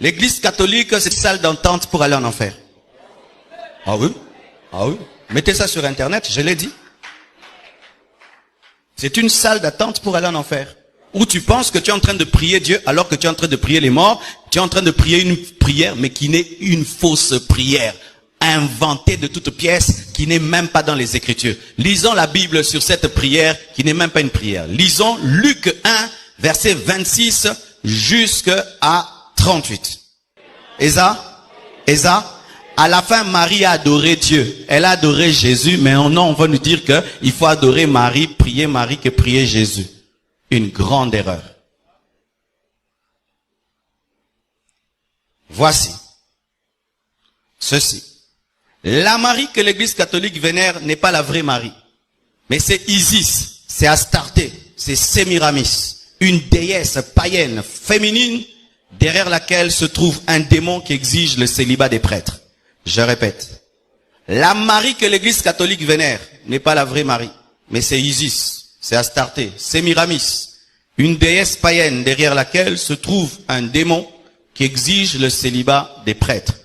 L'église catholique, c'est une salle d'entente pour aller en enfer. Ah oui? Ah oui? Mettez ça sur internet, je l'ai dit. C'est une salle d'attente pour aller en enfer. Où tu penses que tu es en train de prier Dieu alors que tu es en train de prier les morts. Tu es en train de prier une prière mais qui n'est une fausse prière. Inventée de toutes pièces qui n'est même pas dans les Écritures. Lisons la Bible sur cette prière qui n'est même pas une prière. Lisons Luc 1, verset 26 jusqu'à 38. Esa, à la fin, Marie a adoré Dieu. Elle a adoré Jésus, mais non, on va nous dire qu'il faut adorer Marie, que prier Jésus. Une grande erreur. Voici. Ceci. La Marie que l'Église catholique vénère n'est pas la vraie Marie. Mais c'est Isis, c'est Astarté, c'est Sémiramis. Une déesse païenne, féminine, derrière laquelle se trouve un démon qui exige le célibat des prêtres. Je répète. La Marie que l'Église catholique vénère n'est pas la vraie Marie. Mais c'est Isis, c'est Astarté, Sémiramis. Une déesse païenne derrière laquelle se trouve un démon qui exige le célibat des prêtres.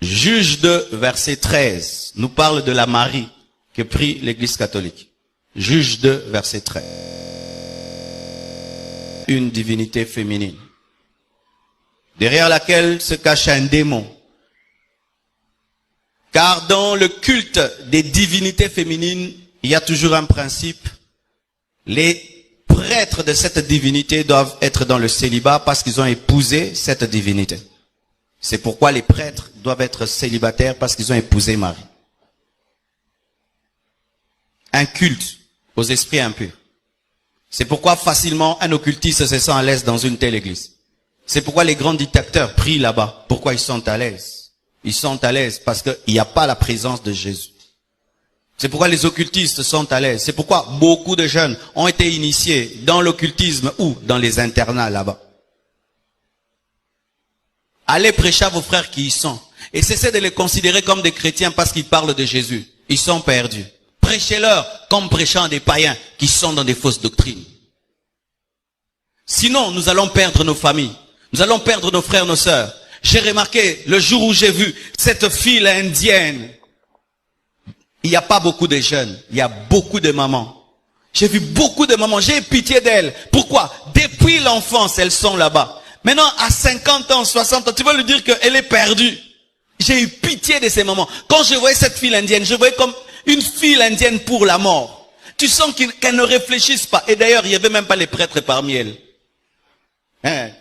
Juge 2, verset 13, nous parle de la Marie que prie l'Église catholique. Juge 2, verset 13. Une divinité féminine, derrière laquelle se cache un démon. Car dans le culte des divinités féminines, il y a toujours un principe. Les prêtres de cette divinité doivent être dans le célibat parce qu'ils ont épousé cette divinité. C'est pourquoi les prêtres doivent être célibataires parce qu'ils ont épousé Marie. Un culte aux esprits impurs. C'est pourquoi facilement un occultiste se sent à l'aise dans une telle église. C'est pourquoi les grands dictateurs prient là-bas. Pourquoi ils sont à l'aise? Ils sont à l'aise parce qu'il n'y a pas la présence de Jésus. C'est pourquoi les occultistes sont à l'aise. C'est pourquoi beaucoup de jeunes ont été initiés dans l'occultisme ou dans les internats là-bas. Allez prêcher à vos frères qui y sont. Et cessez de les considérer comme des chrétiens parce qu'ils parlent de Jésus. Ils sont perdus. Prêchez-leur comme prêchant des païens qui sont dans des fausses doctrines. Sinon, nous allons perdre nos familles. Nous allons perdre nos frères, nos sœurs. J'ai remarqué, le jour où j'ai vu cette fille indienne, il n'y a pas beaucoup de jeunes, il y a beaucoup de mamans. J'ai vu beaucoup de mamans, j'ai pitié d'elles. Pourquoi? Depuis l'enfance, elles sont là-bas. Maintenant, à 50 ans, 60 ans, tu vas lui dire qu'elle est perdue. J'ai eu pitié de ces mamans. Quand je voyais cette fille indienne, je voyais comme une fille indienne pour la mort. Tu sens qu'elle ne réfléchisse pas. Et d'ailleurs, il n'y avait même pas les prêtres parmi elles.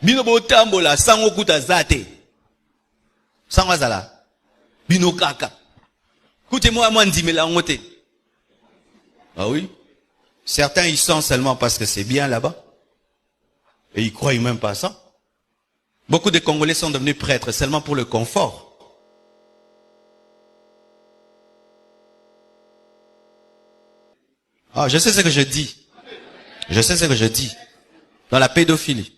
Binobo tambola, sangokuta zate. Sangwazala. Bino kaka. Écoutez-moi, moi, ndimela ngote. Ah oui? Certains y sont seulement parce que c'est bien là-bas. Et ils croient même pas à ça. Beaucoup de Congolais sont devenus prêtres seulement pour le confort. Ah, je sais ce que je dis. Je sais ce que je dis. Dans la pédophilie.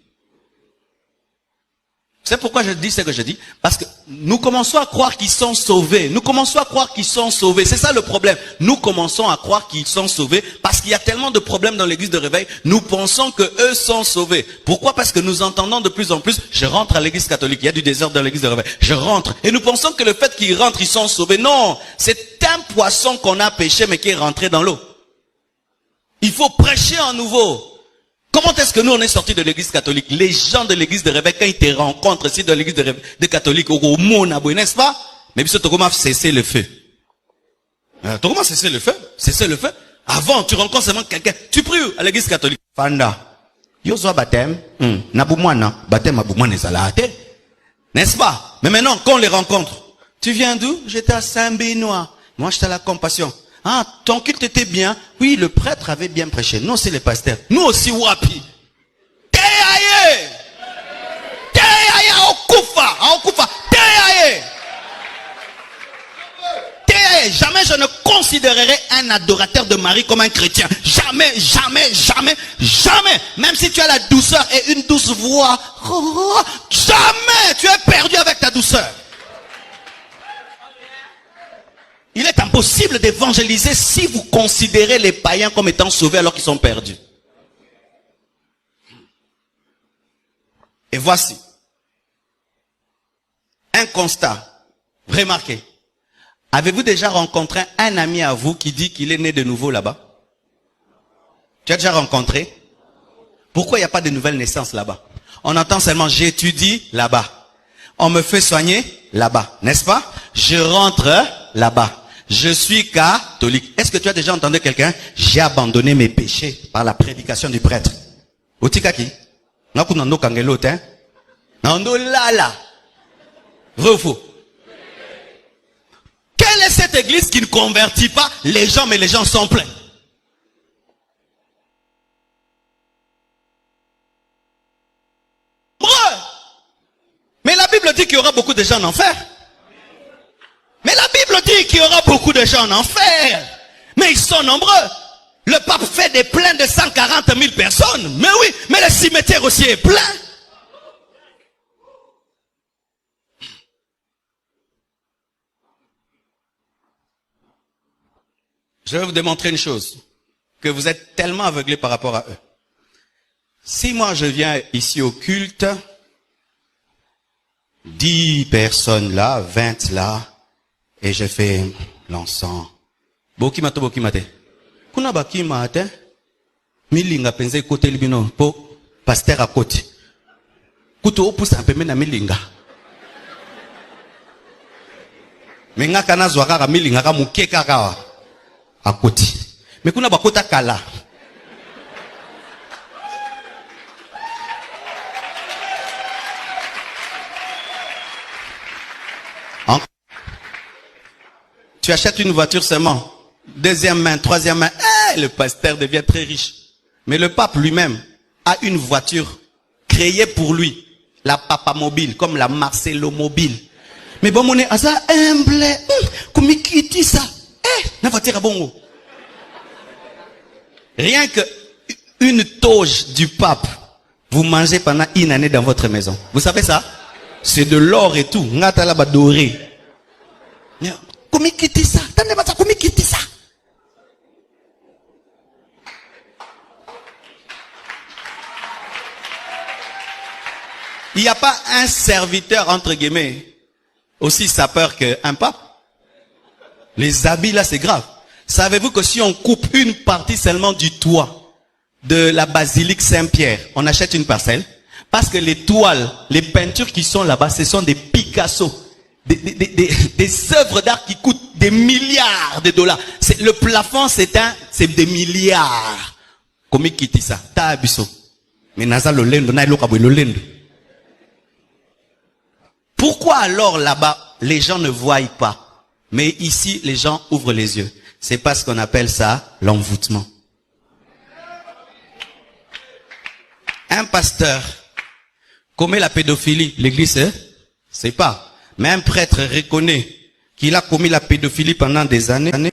C'est pourquoi je dis ce que je dis. Parce que nous commençons à croire qu'ils sont sauvés. Nous commençons à croire qu'ils sont sauvés. C'est ça le problème. Nous commençons à croire qu'ils sont sauvés parce qu'il y a tellement de problèmes dans l'église de réveil. Nous pensons que eux sont sauvés. Pourquoi? Parce que nous entendons de plus en plus, je rentre à l'église catholique. Il y a du désert dans l'église de réveil. Je rentre. Et nous pensons que le fait qu'ils rentrent, ils sont sauvés. Non. C'est un poisson qu'on a pêché mais qui est rentré dans l'eau. Il faut prêcher en nouveau. Comment est-ce que nous on est sortis de l'église catholique? Les gens de l'église de réveil, quand ils te rencontrent ici dans l'église de catholique, au monde, n'est-ce pas? Mais tu comment cesser le feu? Comment cesser le feu? Cesser le feu? Avant, tu rencontres seulement quelqu'un. Tu pries à l'église catholique. Fanda. Yo soit baptême. Naboumouana. Baptême aboumouane salate. N'est-ce pas? Mais maintenant, quand on les rencontre, tu viens d'où? J'étais à Saint-Benoît. Moi, j'étais à la Compassion. Ah, ton culte était bien. Oui, le prêtre avait bien prêché. Nous, c'est les pasteurs. Nous aussi, wapi. Teyaye! Teyaye, okufa! Okufa! Teyaye! Teyaye! Jamais je ne considérerai un adorateur de Marie comme un chrétien. Jamais, jamais, jamais, jamais. Même si tu as la douceur et une douce voix. Jamais tu es perdu avec ta douceur. Il est impossible d'évangéliser si vous considérez les païens comme étant sauvés alors qu'ils sont perdus. Et voici un constat. Remarquez. Avez-vous déjà rencontré un ami à vous qui dit qu'il est né de nouveau là-bas? Tu as déjà rencontré? Pourquoi il n'y a pas de nouvelles naissances là-bas? On entend seulement j'étudie là-bas. On me fait soigner là-bas, n'est-ce pas? Je rentre là-bas. Je suis catholique. Est-ce que tu as déjà entendu quelqu'un? J'ai abandonné mes péchés par la prédication du prêtre. Otikaki? Nakunando kangelote, hein? Nando lala. Vrai ou faux? Quelle est cette église qui ne convertit pas les gens, mais les gens sont pleins? Mais la Bible dit qu'il y aura beaucoup de gens en enfer. Mais la Bible dit qu'il y aura beaucoup de gens en enfer. Mais ils sont nombreux. Le pape fait des pleins de 140 000 personnes. Mais oui, mais le cimetière aussi est plein. Je vais vous démontrer une chose. Que vous êtes tellement aveuglés par rapport à eux. Si moi je viens ici au culte, 10 personnes là, 20 là, et je fais l'encens. Bokimate, bokimate. Kuna bakimate, milinga penze kote libino, po pasteur à côté. Kuto opusa pembe na milinga. Menga kana zwaka ka milinga ka mukeka ka à côté. Mais kuna bakota kala. Tu achètes une voiture seulement. Deuxième main, troisième main. Le pasteur devient très riche. Mais le pape lui-même a une voiture créée pour lui. La Papa Mobile, comme la Marcelo Mobile. Mais bon, mon est ça humble. Comment qui dit ça? La voiture à bon. Rien que une toge du pape, vous mangez pendant une année dans votre maison. Vous savez ça? C'est de l'or et tout. Ngata là-bas doré. Comment quitter ça? Comment quitter ça? Il n'y a pas un serviteur, entre guillemets, aussi sapeur qu'un pape. Les habits là, c'est grave. Savez-vous que si on coupe une partie seulement du toit de la basilique Saint-Pierre, on achète une parcelle? Parce que les toiles, les peintures qui sont là-bas, ce sont des Picasso. Des œuvres d'art qui coûtent des milliards de dollars. Le plafond, c'est des milliards. Comment quitter ça? Tabiso. Mais naza lo lendo, na iloka lo lendo. Pourquoi alors là-bas, les gens ne voient pas? Mais ici, les gens ouvrent les yeux. C'est parce qu'on appelle ça l'envoûtement. Un pasteur commet la pédophilie. L'église, c'est pas. Mais un prêtre reconnaît qu'il a commis la pédophilie pendant des années.